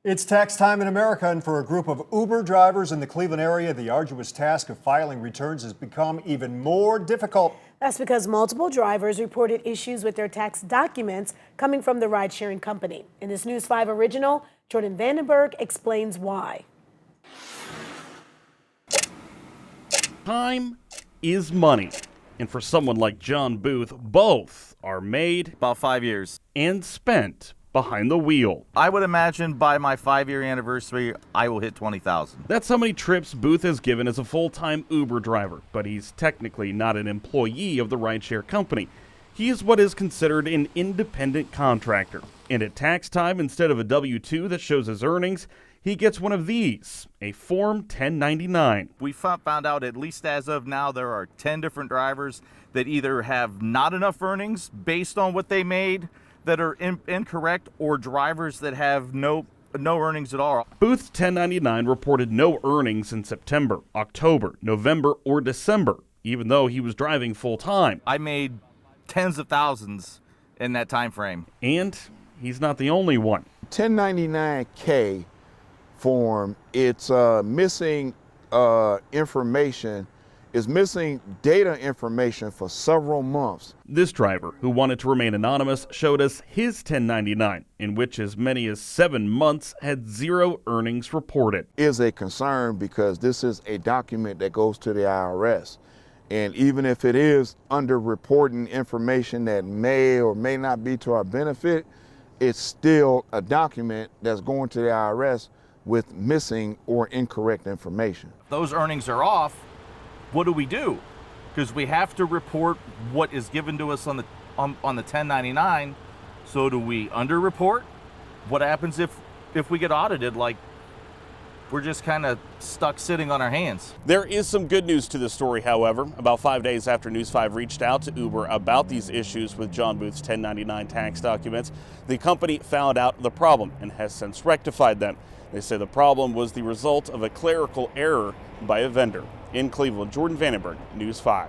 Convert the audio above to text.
It's tax time in America, and for a group of Uber drivers in the Cleveland area, the arduous task of filing returns has become even more difficult. That's because multiple drivers reported issues with their tax documents coming from the ride-sharing company. In this News 5 original, Jordan Vandenberg explains why. Time is money. And for someone like John Booth, both are made About 5 years. and spent behind the wheel. I would imagine by my 5-year anniversary, I will hit 20,000. That's how many trips Booth has given as a full-time Uber driver, but he's technically not an employee of the rideshare company. He is what is considered an independent contractor. And at tax time, instead of a W-2 that shows his earnings, he gets one of these, a Form 1099. We found out, at least as of now, there are 10 different drivers that either have not enough earnings based on what they made that are incorrect, or drivers that have no earnings at all. Booth's 1099 reported no earnings in September, October, November, or December, even though he was driving full-time. I made tens of thousands in that time frame. And he's not the only one. 1099K form, it's missing information. Is missing data information for several months. This driver, who wanted to remain anonymous, showed us his 1099, in which as many as 7 months had zero earnings reported. Is a concern because this is a document that goes to the IRS. And even if it is underreporting information that may or may not be to our benefit, it's still a document that's going to the IRS with missing or incorrect information. Those earnings are off. What do? Because we have to report what is given to us on the 1099. So do we underreport? What happens if we get audited? Like, we're just kind of stuck sitting on our hands. There is some good news to this story, however. About 5 days after News 5 reached out to Uber about these issues with John Booth's 1099 tax documents, the company found out the problem and has since rectified them. They say the problem was the result of a clerical error by a vendor. In Cleveland, Jordan Vandenberg, News 5.